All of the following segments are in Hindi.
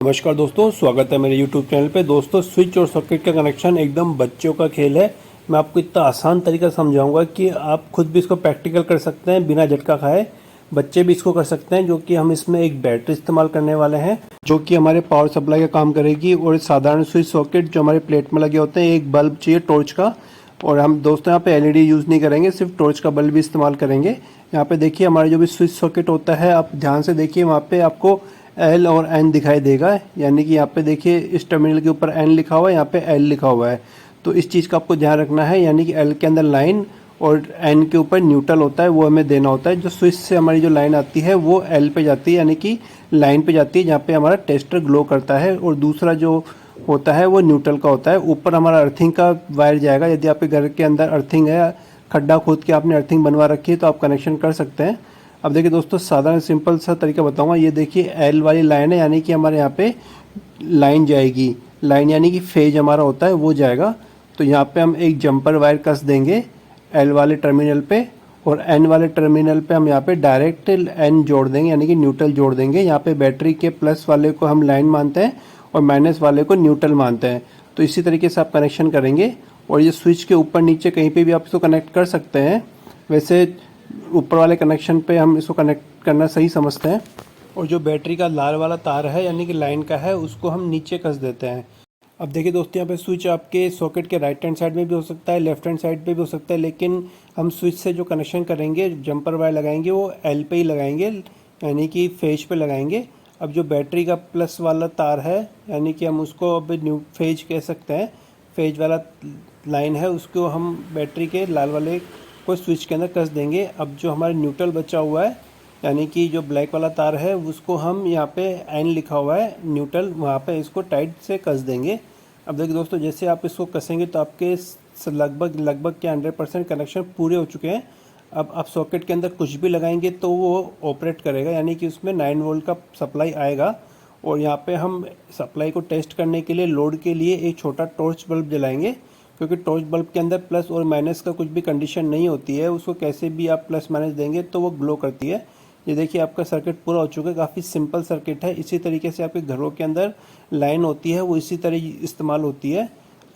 नमस्कार दोस्तों, स्वागत है मेरे YouTube चैनल पे। दोस्तों, स्विच और सॉकेट का कनेक्शन एकदम बच्चों का खेल है। मैं आपको इतना आसान तरीका समझाऊंगा कि आप खुद भी इसको प्रैक्टिकल कर सकते हैं बिना झटका खाए। बच्चे भी इसको कर सकते हैं, जो कि हम इसमें एक बैटरी इस्तेमाल करने वाले हैं जो कि हमारे पावर सप्लाई का काम करेगी। और साधारण स्विच सॉकेट जो हमारे प्लेट में लगे होते हैं, एक बल्ब चाहिए टॉर्च का। और हम दोस्तों यहाँ पे एलईडी यूज़ नहीं करेंगे, सिर्फ टॉर्च का बल्ब भी इस्तेमाल करेंगे। यहाँ पे देखिए हमारे जो भी स्विच सॉकेट होता है, आप ध्यान से देखिए, वहाँ पे आपको एल और एन दिखाई देगा। यानी कि यहाँ पे देखिए इस टर्मिनल के ऊपर एन लिखा हुआ है, यहाँ पे एल लिखा हुआ है। तो इस चीज़ का आपको ध्यान रखना है। यानी कि एल के अंदर लाइन और एन के ऊपर न्यूट्रल होता है, वो हमें देना होता है। जो स्विच से हमारी जो लाइन आती है वो एल पे जाती है, यानी कि लाइन पे जाती है जहाँ पे हमारा टेस्टर ग्लो करता है। और दूसरा जो होता है वो न्यूट्रल का होता है। ऊपर हमारा अर्थिंग का वायर जाएगा। यदि आपके घर के अंदर अर्थिंग है, खड्डा खोद के आपने अर्थिंग बनवा रखी है, तो आप कनेक्शन कर सकते हैं। अब देखिए दोस्तों, साधारण सिंपल सा तरीका बताऊंगा। ये देखिए एल वाली लाइन है, यानी कि हमारे यहाँ पे लाइन जाएगी। लाइन यानी कि फेज हमारा होता है वो जाएगा। तो यहाँ पे हम एक जंपर वायर कस देंगे एल वाले टर्मिनल पे, और एन वाले टर्मिनल पे हम यहाँ पे डायरेक्ट एन जोड़ देंगे, यानी कि न्यूट्रल जोड़ देंगे। यहाँ पे बैटरी के प्लस वाले को हम लाइन मानते हैं और माइनस वाले को न्यूट्रल मानते हैं। तो इसी तरीके से आप कनेक्शन करेंगे। और ये स्विच के ऊपर नीचे कहीं पे भी आप इसको कनेक्ट कर सकते हैं। वैसे ऊपर वाले कनेक्शन पे हम इसको कनेक्ट करना सही समझते हैं। और जो बैटरी का लाल वाला तार है, यानी कि लाइन का है, उसको हम नीचे कस देते हैं। अब देखिए दोस्तों, यहाँ पे स्विच आपके सॉकेट के राइट हैंड साइड में भी हो सकता है, लेफ्ट हैंड साइड पे भी हो सकता है। लेकिन हम स्विच से जो कनेक्शन करेंगे, जंपर वायर लगाएंगे, वो एल पे ही लगाएंगे, यानी कि फेज पे लगाएंगे। अब जो बैटरी का प्लस वाला तार है, यानी कि हम उसको अब न्यू फेज कह सकते हैं, फेज वाला लाइन है, उसको हम बैटरी के लाल वाले को स्विच के अंदर कस देंगे। अब जो हमारा न्यूट्रल बचा हुआ है, यानी कि जो ब्लैक वाला तार है, उसको हम यहाँ पे एन लिखा हुआ है न्यूट्रल, वहाँ पे इसको टाइट से कस देंगे। अब देखिए दोस्तों, जैसे आप इसको कसेंगे तो आपके लगभग के 100% कनेक्शन पूरे हो चुके हैं। अब आप सॉकेट के अंदर कुछ भी लगाएंगे तो वो ऑपरेट करेगा, यानी कि उसमें 9 वोल्ट का सप्लाई आएगा। और यहाँ पे हम सप्लाई को टेस्ट करने के लिए लोड के लिए एक छोटा टॉर्च बल्ब जलाएंगे, क्योंकि टॉर्च बल्ब के अंदर प्लस और माइनस का कुछ भी कंडीशन नहीं होती है। उसको कैसे भी आप प्लस माइनस देंगे तो वो ग्लो करती है। ये देखिए आपका सर्किट पूरा हो चुका है। काफ़ी सिंपल सर्किट है। इसी तरीके से आपके घरों के अंदर लाइन होती है, वो इसी तरह इस्तेमाल होती है।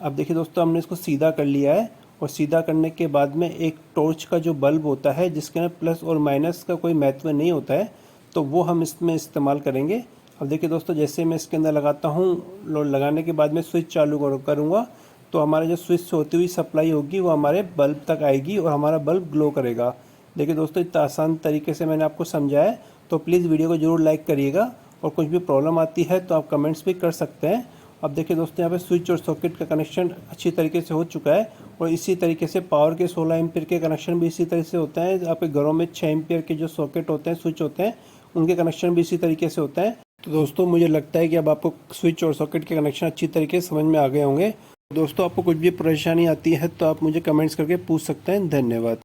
अब देखिए दोस्तों, हमने इसको सीधा कर लिया है। और सीधा करने के बाद में एक टॉर्च का जो बल्ब होता है, जिसके अंदर प्लस और माइनस का कोई महत्व नहीं होता है, तो वो हम इसमें इस्तेमाल करेंगे। अब देखिए दोस्तों, जैसे मैं इसके अंदर लगाता हूँ, लगाने के बाद में स्विच चालू करूँगा, तो हमारा जो स्विच से होती हुई सप्लाई होगी वो हमारे बल्ब तक आएगी और हमारा बल्ब ग्लो करेगा। देखिए दोस्तों, इतना आसान तरीके से मैंने आपको समझाया है। तो प्लीज़ वीडियो को ज़रूर लाइक करिएगा। और कुछ भी प्रॉब्लम आती है तो आप कमेंट्स भी कर सकते हैं। अब देखिए दोस्तों, यहाँ पे स्विच और सॉकेट का कनेक्शन अच्छी तरीके से हो चुका है। और इसी तरीके से पावर के 16 एम्पीयर के कनेक्शन भी इसी तरह से होते हैं। आपके घरों में 6 एम्पीयर के जो सॉकेट होते हैं, स्विच होते हैं, उनके कनेक्शन भी इसी तरीके से होते हैं। तो दोस्तों, मुझे लगता है कि अब आपको स्विच और सॉकेट के कनेक्शन अच्छी तरीके से समझ में आ गए होंगे। दोस्तों, आपको कुछ भी परेशानी आती है तो आप मुझे कमेंट्स करके पूछ सकते हैं। धन्यवाद।